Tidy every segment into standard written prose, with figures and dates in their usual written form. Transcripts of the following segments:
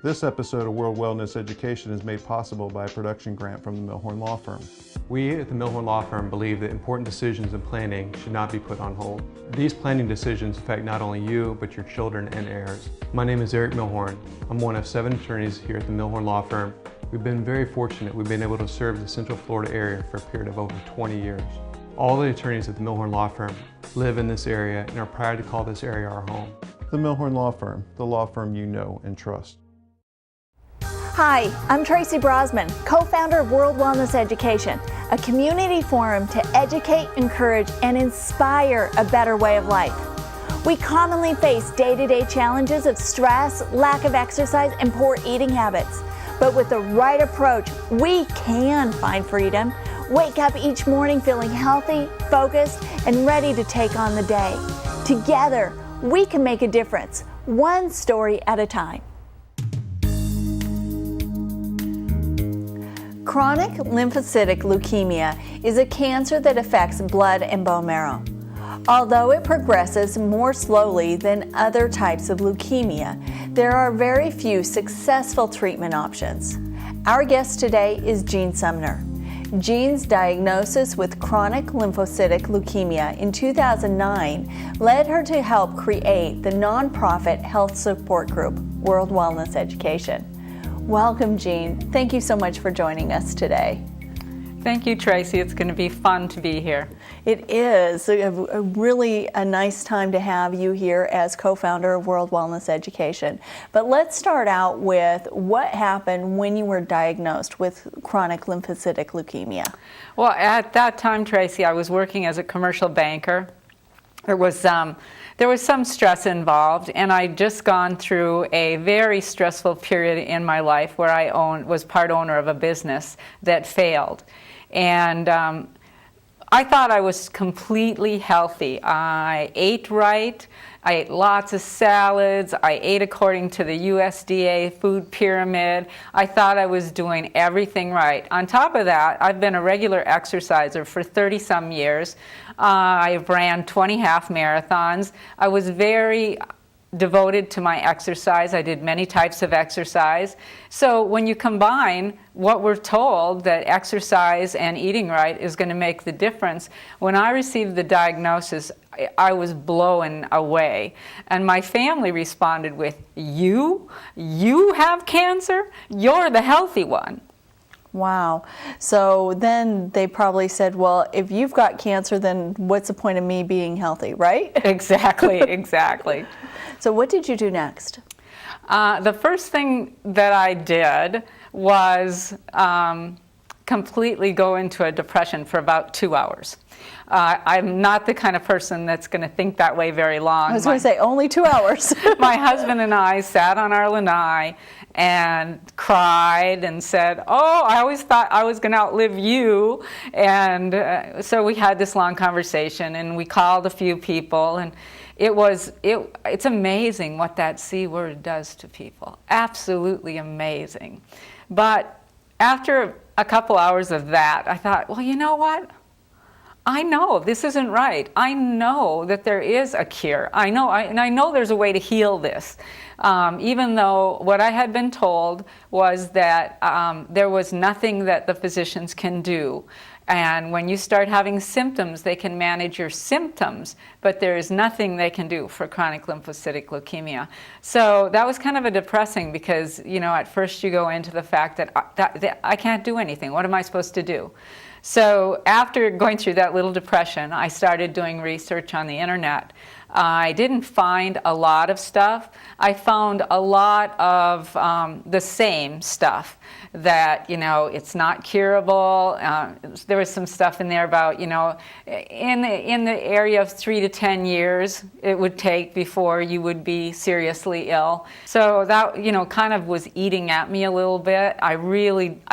This episode of World Wellness Education is made possible by a production grant from the Milhorn Law Firm. We at the Milhorn Law Firm believe that important decisions in planning should not be put on hold. These planning decisions affect not only you, but your children and heirs. My name is Eric Milhorn. I'm one of 7 attorneys here at the Milhorn Law Firm. We've been very fortunate. We've been able to serve the Central Florida area for a period of over 20 years. All the attorneys at the Milhorn Law Firm live in this area and are proud to call this area our home. The Milhorn Law Firm, the law firm you know and trust. Hi, I'm Tracy Brosman, co-founder of World Wellness Education, a community forum to educate, encourage, and inspire a better way of life. We commonly face day-to-day challenges of stress, lack of exercise, and poor eating habits. But with the right approach, we can find freedom, wake up each morning feeling healthy, focused, and ready to take on the day. Together, we can make a difference, one story at a time. Chronic lymphocytic leukemia is a cancer that affects blood and bone marrow. Although it progresses more slowly than other types of leukemia, there are very few successful treatment options. Our guest today is Jean Sumner. Jean's diagnosis with chronic lymphocytic leukemia in 2009 led her to help create the nonprofit health support group, World Wellness Education. Welcome, Jean. Thank you so much for joining us today. Thank you, Tracy. It's going to be fun to be here. It is really a nice time to have you here as co-founder of World Wellness Education. But let's start out with what happened when you were diagnosed with chronic lymphocytic leukemia. Well, at that time, Tracy, I was working as a commercial banker. There was some stress involved, and I'd just gone through a very stressful period in my life where I was part owner of a business that failed. And I thought I was completely healthy. I ate right. I ate lots of salads. I ate according to the USDA food pyramid. I thought I was doing everything right. On top of that, I've been a regular exerciser for 30-some years. I ran 20 half marathons. I was very devoted to my exercise. I did many types of exercise. So when you combine what we're told that exercise and eating right is going to make the difference, when I received the diagnosis, I was blown away. And my family responded with, You have cancer? You're the healthy one. Wow. So then they probably said, well, if you've got cancer, then what's the point of me being healthy, right? Exactly, exactly. So what did you do next? The first thing that I did was completely go into a depression for about 2 hours. I'm not the kind of person that's going to think that way very long. I was going to say, only 2 hours. My husband and I sat on our lanai and cried and said, I always thought I was going to outlive you. And so we had this long conversation, and we called a few people, and it's amazing what that C word does to people. Absolutely amazing. But after a couple hours of that, I thought, well, you know what? I know this isn't right. I know that there is a cure. I know there's a way to heal this. Even though what I had been told was that there was nothing that the physicians can do. And when you start having symptoms, they can manage your symptoms, but there is nothing they can do for chronic lymphocytic leukemia. So that was kind of a depressing because, at first you go into the fact that I can't do anything. What am I supposed to do? So after going through that little depression, I started doing research on the internet. I didn't find a lot of stuff. I found a lot of the same stuff that, it's not curable. There was some stuff in there about, in the area of 3 to 10 years it would take before you would be seriously ill. So that, kind of was eating at me a little bit. I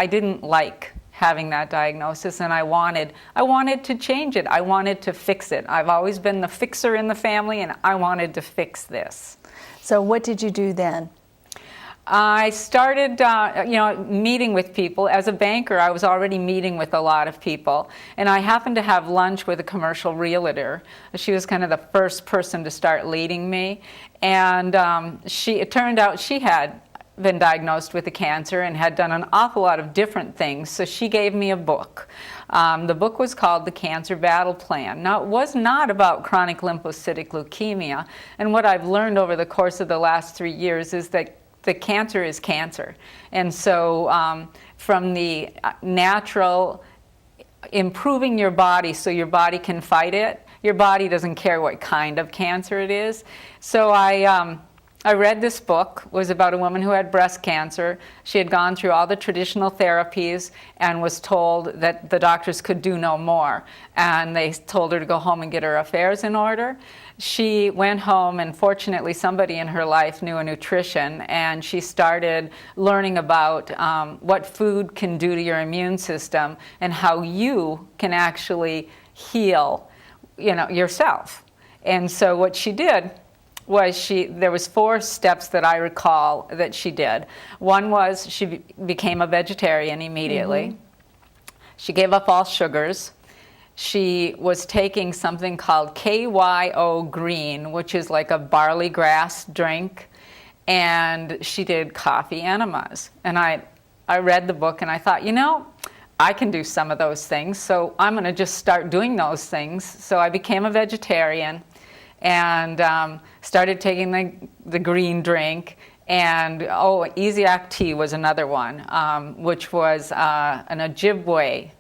didn't like having that diagnosis, and I wanted to change it. I wanted to fix it. I've always been the fixer in the family, and I wanted to fix this. So what did you do then? I started, meeting with people. As a banker, I was already meeting with a lot of people, and I happened to have lunch with a commercial realtor. She was kind of the first person to start leading me, and it turned out she had been diagnosed with the cancer and had done an awful lot of different things. So she gave me a book. The book was called The Cancer Battle Plan. Now, it was not about chronic lymphocytic leukemia. And what I've learned over the course of the last 3 years is that the cancer is cancer. And so from the natural improving your body so your body can fight it, your body doesn't care what kind of cancer it is. So I read this book. It was about a woman who had breast cancer. She had gone through all the traditional therapies and was told that the doctors could do no more. And they told her to go home and get her affairs in order. She went home, and fortunately somebody in her life knew a nutrition, and she started learning about what food can do to your immune system and how you can actually heal, yourself. And so what she did was there was 4 steps that I recall that she did. One was she became a vegetarian immediately. Mm-hmm. She gave up all sugars. She was taking something called KYO Green, which is like a barley grass drink, and she did coffee enemas. And I read the book and I thought, I can do some of those things, so I'm going to just start doing those things. So I became a vegetarian and started taking the green drink. And Easy-Act tea was another one, which was an Ojibwe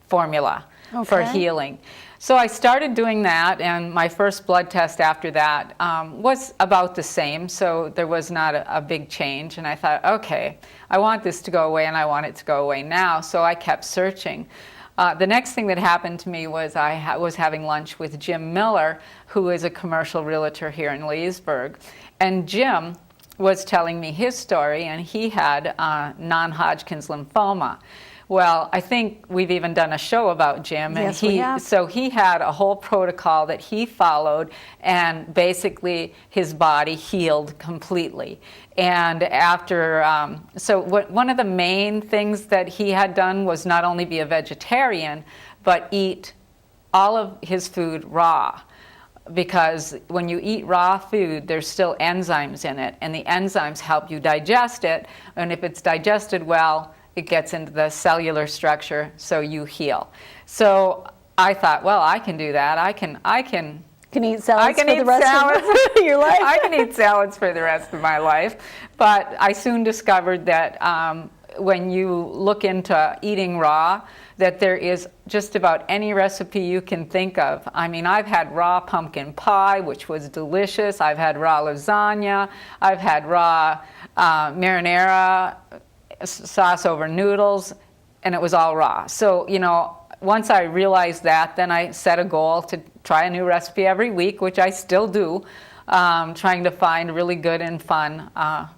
formula for healing. So I started doing that, and my first blood test after that was about the same, so there was not a big change. And I thought, okay, I want this to go away, and I want it to go away now, so I kept searching. The next thing that happened to me was I was having lunch with Jim Miller, who is a commercial realtor here in Leesburg. And Jim was telling me his story, and he had non-Hodgkin's lymphoma. Well, I think we've even done a show about Jim. And yes, we have. So he had a whole protocol that he followed, and basically his body healed completely. And after, one of the main things that he had done was not only be a vegetarian, but eat all of his food raw. Because when you eat raw food, there's still enzymes in it, and the enzymes help you digest it. And if it's digested well, it gets into the cellular structure, so you heal. So I thought, well, I can do that. I can eat salads for the rest of your life. I can eat salads for the rest of my life. But I soon discovered that when you look into eating raw, that there is just about any recipe you can think of. I mean, I've had raw pumpkin pie, which was delicious. I've had raw lasagna. I've had raw marinara sauce over noodles, and it was all raw. So, once I realized that, then I set a goal to try a new recipe every week, which I still do, trying to find really good and fun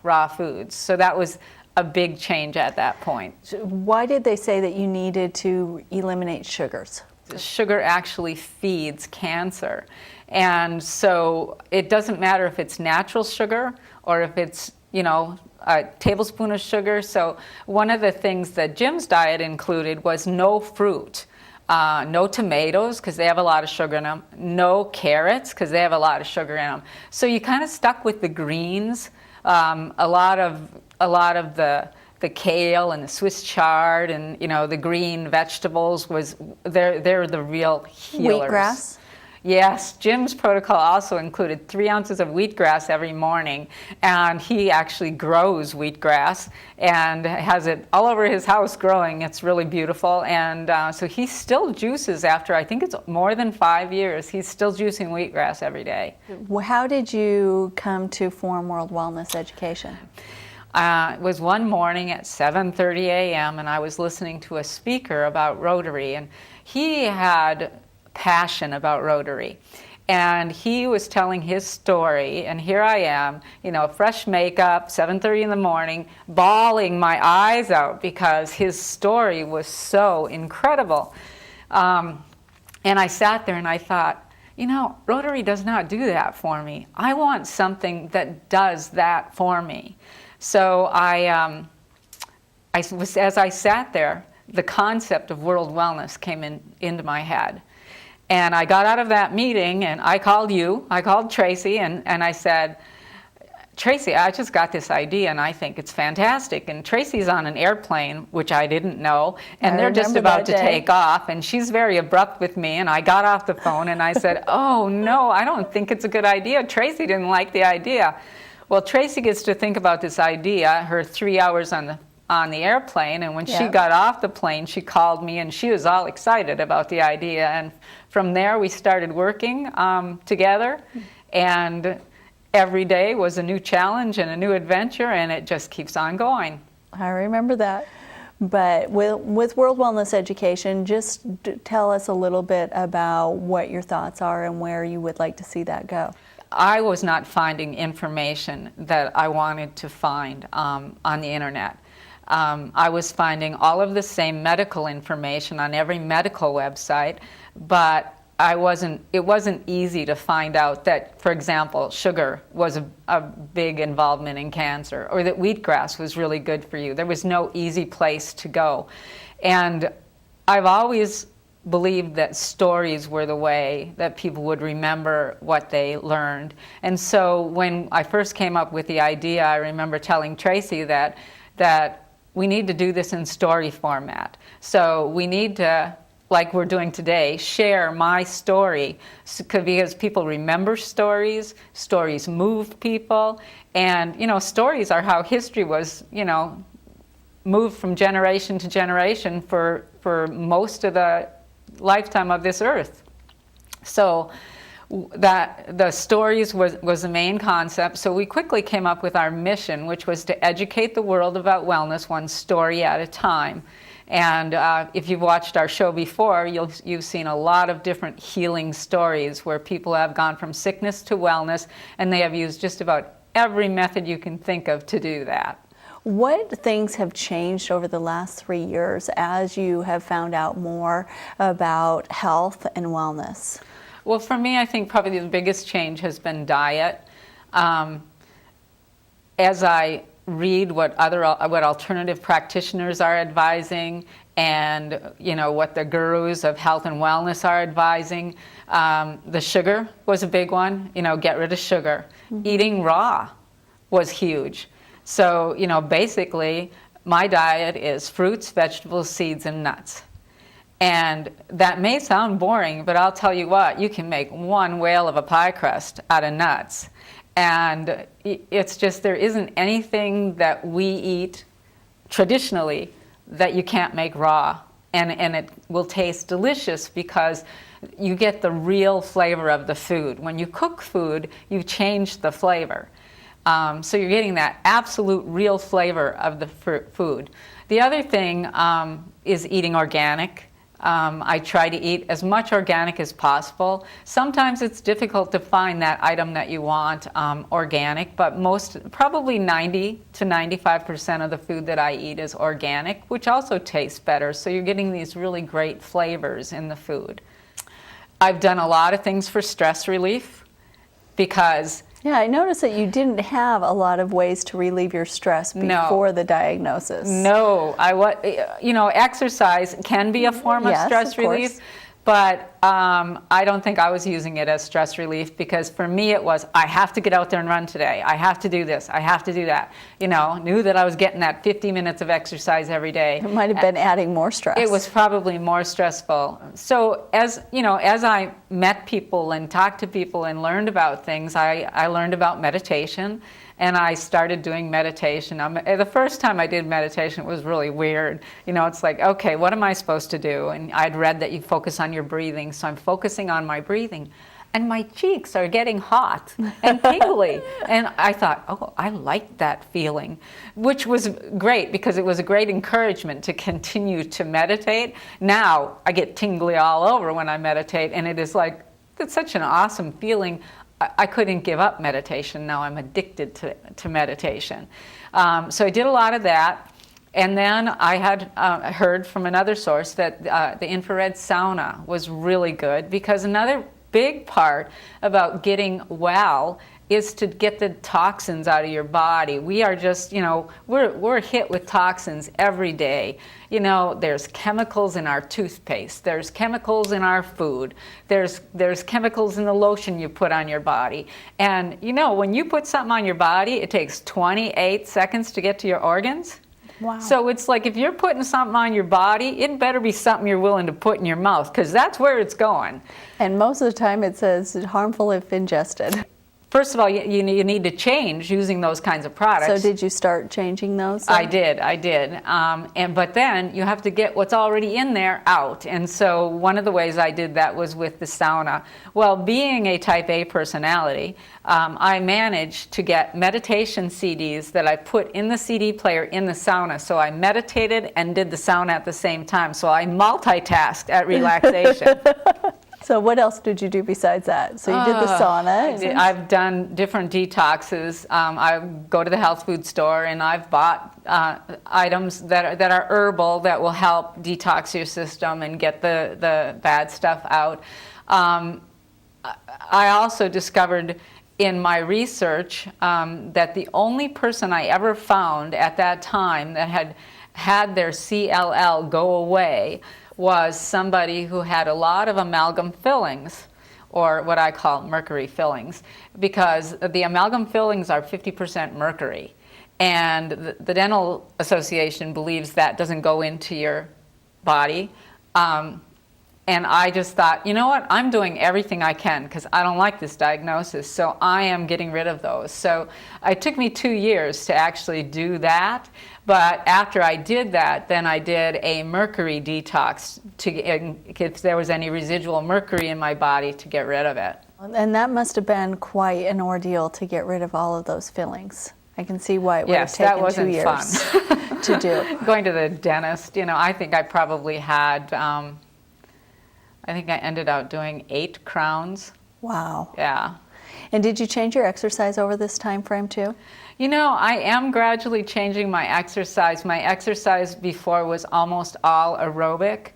raw foods. So that was a big change at that point. Why did they say that you needed to eliminate sugars? Sugar actually feeds cancer. And so it doesn't matter if it's natural sugar or if it's, a tablespoon of sugar. So one of the things that Jim's diet included was no fruit, no tomatoes because they have a lot of sugar in them, no carrots because they have a lot of sugar in them. So you kind of stuck with the greens, a lot of the kale and the Swiss chard and the green vegetables they're the real healers. Wheatgrass. Yes, Jim's protocol also included 3 ounces of wheatgrass every morning, and he actually grows wheatgrass and has it all over his house growing. It's really beautiful, and so he still juices after, I think it's more than 5 years, he's still juicing wheatgrass every day. How did you come to form World Wellness Education? It was one morning at 7:30 a.m. and I was listening to a speaker about Rotary, and he had passion about Rotary. And he was telling his story, and here I am, fresh makeup, 7:30 in the morning, bawling my eyes out because his story was so incredible. And I sat there and I thought, Rotary does not do that for me. I want something that does that for me. So as I sat there, the concept of world wellness came into my head. And I got out of that meeting and I called Tracy, and I said, Tracy, I just got this idea and I think it's fantastic. And Tracy's on an airplane, which I didn't know, and they're just about to take off, and she's very abrupt with me, and I got off the phone and I said, oh no, I don't think it's a good idea. Tracy didn't like the idea. Well, Tracy gets to think about this idea, her 3 hours on the airplane, and when she got off the plane, she called me and she was all excited about the idea. And from there we started working together, and every day was a new challenge and a new adventure, and it just keeps on going. I remember that. But with World Wellness Education, just tell us a little bit about what your thoughts are and where you would like to see that go. I was not finding information that I wanted to find on the internet. I was finding all of the same medical information on every medical website, but it wasn't easy to find out that, for example, sugar was a big involvement in cancer, or that wheatgrass was really good for you. There was no easy place to go. And I've always believed that stories were the way that people would remember what they learned. And so when I first came up with the idea, I remember telling Tracy that we need to do this in story format. So we need to, like we're doing today, share my story, because people remember stories, stories move people, and stories are how history was, moved from generation to generation for most of the lifetime of this earth. So that the stories was the main concept. So we quickly came up with our mission, which was to educate the world about wellness one story at a time. And if you've watched our show before, you've seen a lot of different healing stories where people have gone from sickness to wellness, and they have used just about every method you can think of to do that. What things have changed over the last 3 years as you have found out more about health and wellness? Well, for me, I think probably the biggest change has been diet. As I read what alternative practitioners are advising, and what the gurus of health and wellness are advising, the sugar was a big one. Get rid of sugar. Mm-hmm. Eating raw was huge. So basically my diet is fruits, vegetables, seeds, and nuts. And that may sound boring, but I'll tell you what, you can make one whale of a pie crust out of nuts. And it's just, there isn't anything that we eat traditionally that you can't make raw. And it will taste delicious because you get the real flavor of the food. When you cook food, you change the flavor. So you're getting that absolute real flavor of the food. The other thing is eating organic. I try to eat as much organic as possible. Sometimes it's difficult to find that item that you want organic, but probably 90 to 95% of the food that I eat is organic, which also tastes better. So you're getting these really great flavors in the food. I've done a lot of things for stress relief because yeah, I noticed that you didn't have a lot of ways to relieve your stress before the diagnosis. No, exercise can be a form of stress relief, but I don't think I was using it as stress relief, because for me it was, I have to get out there and run today. I have to do this. I have to do that. Knew that I was getting that 50 minutes of exercise every day. It might have been adding more stress. It was probably more stressful. So as I met people and talked to people and learned about things, I learned about meditation. And I started doing meditation. The first time I did meditation, it was really weird. It's like, okay, what am I supposed to do? And I'd read that you focus on your breathing, so I'm focusing on my breathing. And my cheeks are getting hot and tingly. And I thought, oh, I like that feeling, which was great because it was a great encouragement to continue to meditate. Now I get tingly all over when I meditate, and it's such an awesome feeling. I couldn't give up meditation. Now I'm addicted to meditation. So I did a lot of that. And then I had heard from another source that the infrared sauna was really good, because another big part about getting well is to get the toxins out of your body. We are just, we're hit with toxins every day. There's chemicals in our toothpaste, there's chemicals in our food, there's chemicals in the lotion you put on your body. And when you put something on your body, it takes 28 seconds to get to your organs. Wow. So it's like if you're putting something on your body, it better be something you're willing to put in your mouth, because that's where it's going. And most of the time it says harmful if ingested. First of all, you need to change using those kinds of products. So did you start changing those? I did. But then you have to get what's already in there out. And so one of the ways I did that was with the sauna. Well, being a type A personality, I managed to get meditation CDs that I put in the CD player in the sauna. So I meditated and did the sauna at the same time. So I multitasked at relaxation. So what else did you do besides that? So you did the sauna. I've done different detoxes. I go to the health food store and I've bought items that are herbal that will help detox your system and get the bad stuff out. I also discovered in my research that the only person I ever found at that time that had their CLL go away was somebody who had a lot of amalgam fillings, or what I call mercury fillings, because the amalgam fillings are 50% mercury. And the Dental Association believes that doesn't go into your body. And I just thought, you know what, I'm doing everything I can because I don't like this diagnosis, so I am getting rid of those. So it took me 2 years to actually do that, but after I did that, then I did a mercury detox if there was any residual mercury in my body to get rid of it. And that must have been quite an ordeal to get rid of all of those fillings. I can see why it would have taken 2 years fun. to do. Going to the dentist, I think I probably had... I think I ended up doing 8 crowns. Wow. Yeah. And did you change your exercise over this time frame too? I am gradually changing my exercise. My exercise before was almost all aerobic.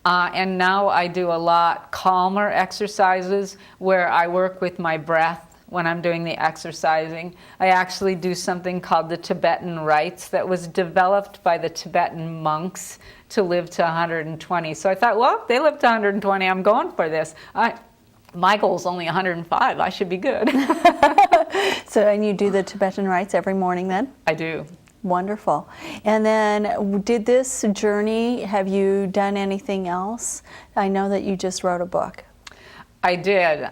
And now I do a lot calmer exercises where I work with my breath when I'm doing the exercising. I actually do something called the Tibetan Rites that was developed by the Tibetan monks to live to 120. So I thought, well, they lived to 120, I'm going for this. My goal's only 105, I should be good. So, and you do the Tibetan Rites every morning then? I do. Wonderful. And then did this journey, have you done anything else? I know that you just wrote a book. I did.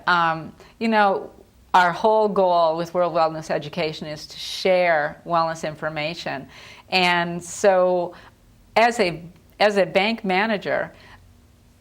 Our whole goal with World Wellness Education is to share wellness information. And so as a bank manager,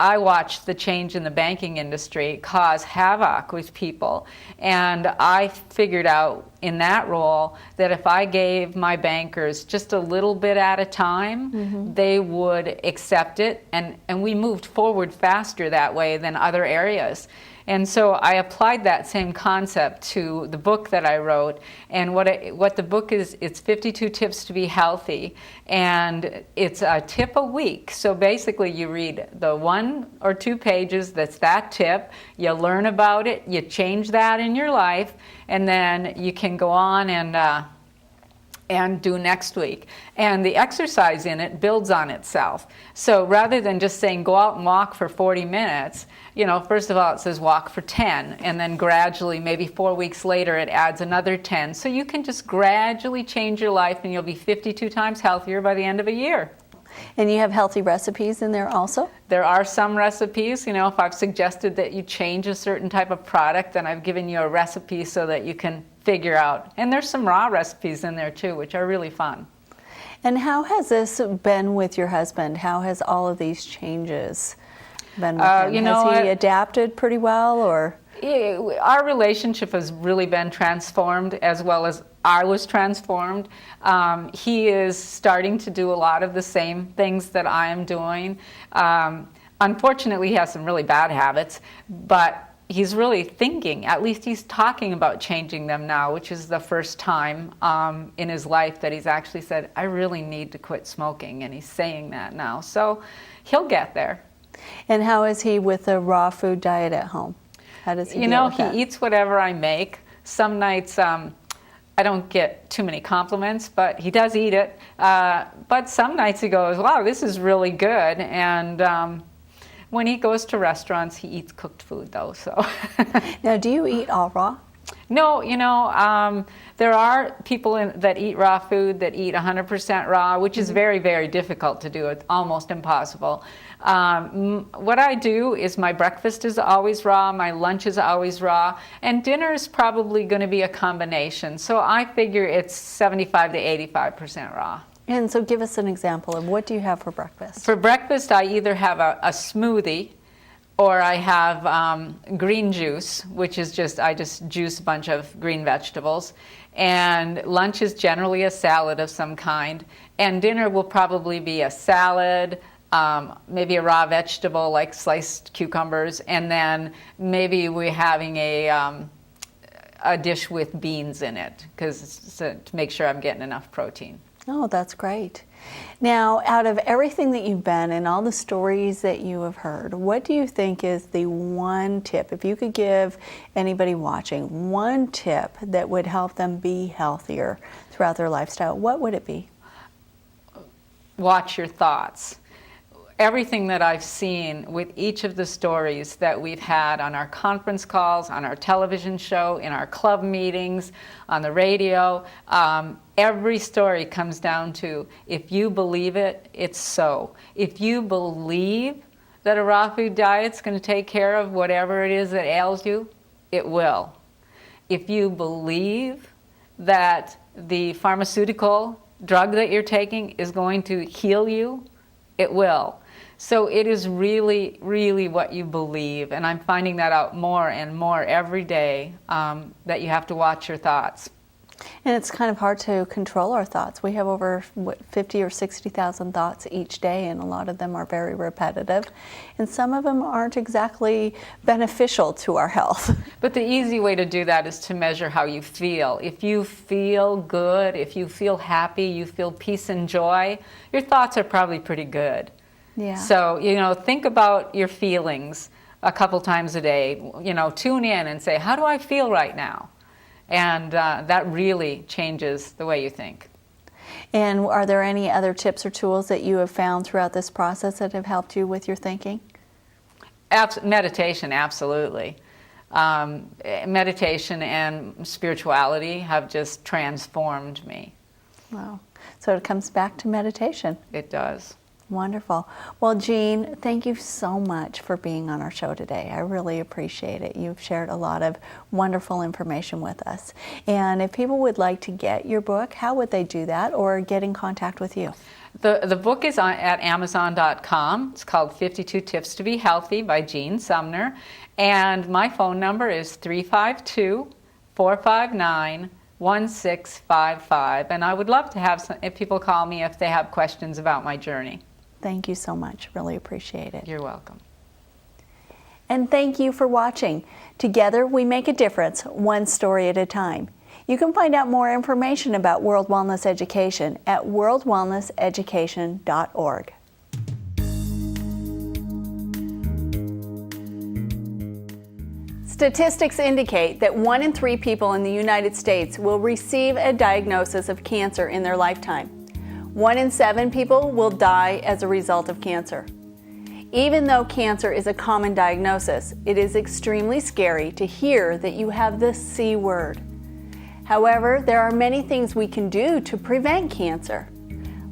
I watched the change in the banking industry cause havoc with people. And I figured out in that role that if I gave my bankers just a little bit at a time, they would accept it. And we moved forward faster that way than other areas. And so I applied that same concept to the book that I wrote. And what the book is, it's 52 tips to be healthy. And it's a tip a week. So basically you read the 1 or 2 pages that's that tip, you learn about it, you change that in your life, and then you can go on and do next week. And the exercise in it builds on itself. So rather than just saying go out and walk for 40 minutes, first of all it says walk for 10, and then gradually, maybe 4 weeks later, it adds another 10. So you can just gradually change your life and you'll be 52 times healthier by the end of a year. And you have healthy recipes in there also? There are some recipes. If I've suggested that you change a certain type of product, then I've given you a recipe so that you can figure out. And there's some raw recipes in there too, which are really fun. And how has this been with your husband? How has all of these changes been with him? Has he adapted pretty well, or? Our relationship has really been transformed, as well as I was transformed. He is starting to do a lot of the same things that I am doing. Unfortunately, he has some really bad habits, but he's really thinking, at least he's talking about changing them now, which is the first time in his life that he's actually said, I really need to quit smoking, and he's saying that now. So he'll get there. And how is he with the raw food diet at home? How does he deal with that? He eats whatever I make. Some nights I don't get too many compliments, but he does eat it. But some nights he goes, wow, this is really good. And when he goes to restaurants, he eats cooked food though. So. Now, do you eat all raw? No, there are people that eat raw food, that eat 100% raw, which is very, very difficult to do. It's almost impossible. What I do is my breakfast is always raw, my lunch is always raw, and dinner is probably going to be a combination. So I figure it's 75 to 85% raw. And so give us an example of what do you have for breakfast? For breakfast, I either have a smoothie, or I have green juice, which is I just juice a bunch of green vegetables. And lunch is generally a salad of some kind. And dinner will probably be a salad, maybe a raw vegetable like sliced cucumbers, and then maybe we're having a dish with beans in it, to make sure I'm getting enough protein. Oh, that's great. Now, out of everything that you've been and all the stories that you have heard, what do you think is the one tip, if you could give anybody watching one tip that would help them be healthier throughout their lifestyle, what would it be? Watch your thoughts. Everything that I've seen with each of the stories that we've had on our conference calls, on our television show, in our club meetings, on the radio, every story comes down to, if you believe it, it's so. If you believe that a raw food diet's going to take care of whatever it is that ails you, it will. If you believe that the pharmaceutical drug that you're taking is going to heal you, it will. So it is really, really what you believe, and I'm finding that out more and more every day, that you have to watch your thoughts. And it's kind of hard to control our thoughts. We have over 50 or 60,000 thoughts each day, and a lot of them are very repetitive, and some of them aren't exactly beneficial to our health. But the easy way to do that is to measure how you feel. If you feel good, if you feel happy, you feel peace and joy, your thoughts are probably pretty good. Yeah. So, think about your feelings a couple times a day. Tune in and say, how do I feel right now? And that really changes the way you think. And are there any other tips or tools that you have found throughout this process that have helped you with your thinking? Meditation, absolutely. Meditation and spirituality have just transformed me. Wow. So it comes back to meditation. It does. Wonderful. Well, Jean, thank you so much for being on our show today. I really appreciate it. You've shared a lot of wonderful information with us. And if people would like to get your book, how would they do that, or get in contact with you? The book is at Amazon.com. It's called 52 Tips to Be Healthy by Jean Sumner. And my phone number is 352-459-1655. And I would love to have if people call me if they have questions about my journey. Thank you so much. Really appreciate it. You're welcome. And thank you for watching. Together we make a difference, one story at a time. You can find out more information about World Wellness Education at worldwellnesseducation.org. Statistics indicate that 1 in 3 people in the United States will receive a diagnosis of cancer in their lifetime. 1 in 7 people will die as a result of cancer. Even though cancer is a common diagnosis, it is extremely scary to hear that you have the C word. However, there are many things we can do to prevent cancer.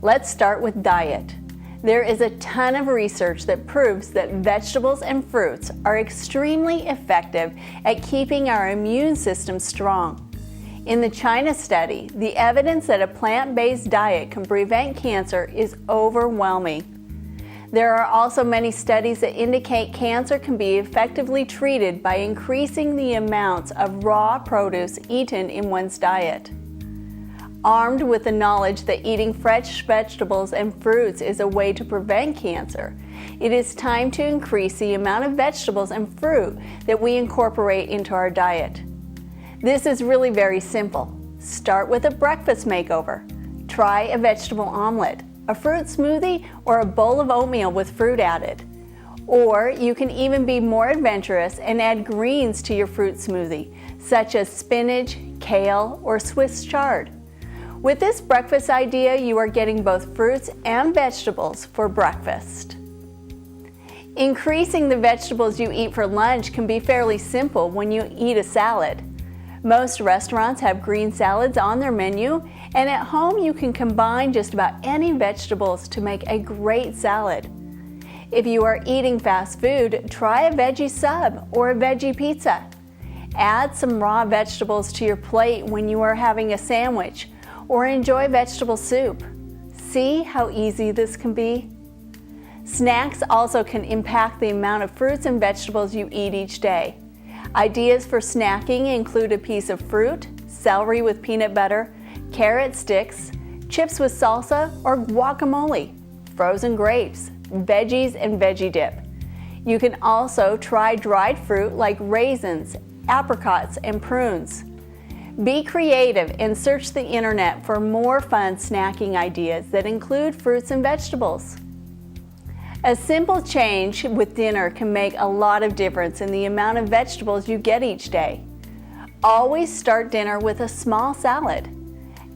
Let's start with diet. There is a ton of research that proves that vegetables and fruits are extremely effective at keeping our immune system strong. In the China study, the evidence that a plant-based diet can prevent cancer is overwhelming. There are also many studies that indicate cancer can be effectively treated by increasing the amounts of raw produce eaten in one's diet. Armed with the knowledge that eating fresh vegetables and fruits is a way to prevent cancer, it is time to increase the amount of vegetables and fruit that we incorporate into our diet. This is really very simple. Start with a breakfast makeover. Try a vegetable omelet, a fruit smoothie, or a bowl of oatmeal with fruit added. Or you can even be more adventurous and add greens to your fruit smoothie, such as spinach, kale, or Swiss chard. With this breakfast idea, you are getting both fruits and vegetables for breakfast. Increasing the vegetables you eat for lunch can be fairly simple when you eat a salad. Most restaurants have green salads on their menu, and at home you can combine just about any vegetables to make a great salad. If you are eating fast food, try a veggie sub or a veggie pizza. Add some raw vegetables to your plate when you are having a sandwich, or enjoy vegetable soup. See how easy this can be? Snacks also can impact the amount of fruits and vegetables you eat each day. Ideas for snacking include a piece of fruit, celery with peanut butter, carrot sticks, chips with salsa or guacamole, frozen grapes, veggies and veggie dip. You can also try dried fruit like raisins, apricots, and prunes. Be creative and search the internet for more fun snacking ideas that include fruits and vegetables. A simple change with dinner can make a lot of difference in the amount of vegetables you get each day. Always start dinner with a small salad.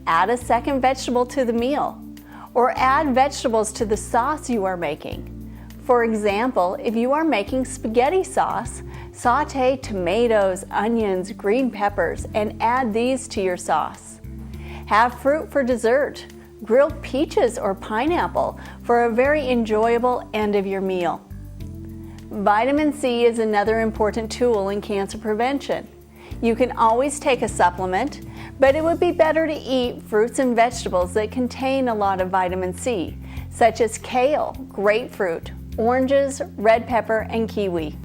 Add a second vegetable to the meal, or add vegetables to the sauce you are making. For example, if you are making spaghetti sauce, saute tomatoes, onions, green peppers, and add these to your sauce. Have fruit for dessert. Grilled peaches or pineapple for a very enjoyable end of your meal. Vitamin C is another important tool in cancer prevention. You can always take a supplement, but it would be better to eat fruits and vegetables that contain a lot of vitamin C, such as kale, grapefruit, oranges, red pepper, and kiwi.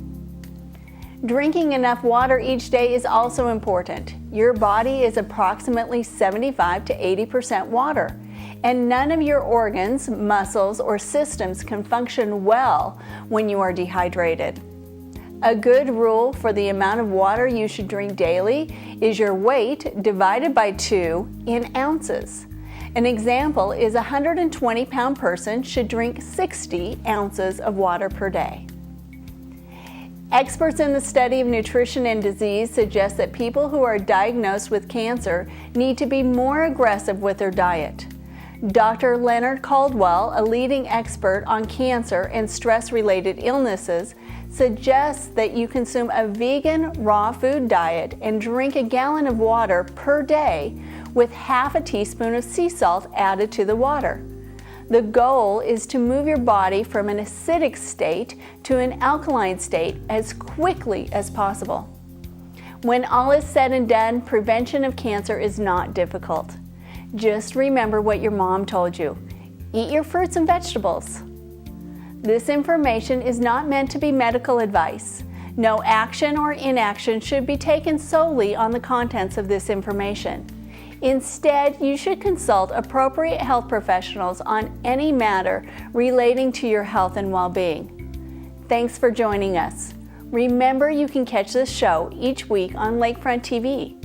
Drinking enough water each day is also important. Your body is approximately 75 to 80% water, and none of your organs, muscles, or systems can function well when you are dehydrated. A good rule for the amount of water you should drink daily is your weight divided by 2 in ounces. An example is a 120-pound person should drink 60 ounces of water per day. Experts in the study of nutrition and disease suggest that people who are diagnosed with cancer need to be more aggressive with their diet. Dr. Leonard Caldwell, a leading expert on cancer and stress-related illnesses, suggests that you consume a vegan raw food diet and drink a gallon of water per day with half a teaspoon of sea salt added to the water. The goal is to move your body from an acidic state to an alkaline state as quickly as possible. When all is said and done, prevention of cancer is not difficult. Just remember what your mom told you. Eat your fruits and vegetables. This information is not meant to be medical advice. No action or inaction should be taken solely on the contents of this information. Instead, you should consult appropriate health professionals on any matter relating to your health and well-being. Thanks for joining us. Remember, you can catch this show each week on Lakefront TV.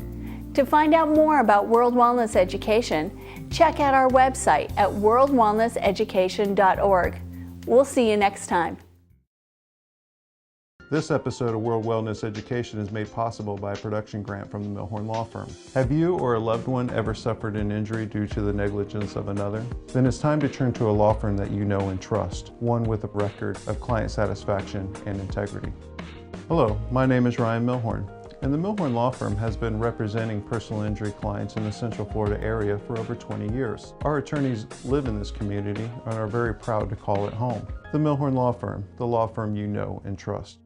To find out more about World Wellness Education, check out our website at worldwellnesseducation.org. We'll see you next time. This episode of World Wellness Education is made possible by a production grant from the Milhorn Law Firm. Have you or a loved one ever suffered an injury due to the negligence of another? Then it's time to turn to a law firm that you know and trust, one with a record of client satisfaction and integrity. Hello, my name is Ryan Milhorn, and the Milhorn Law Firm has been representing personal injury clients in the Central Florida area for over 20 years. Our attorneys live in this community and are very proud to call it home. The Milhorn Law Firm, the law firm you know and trust.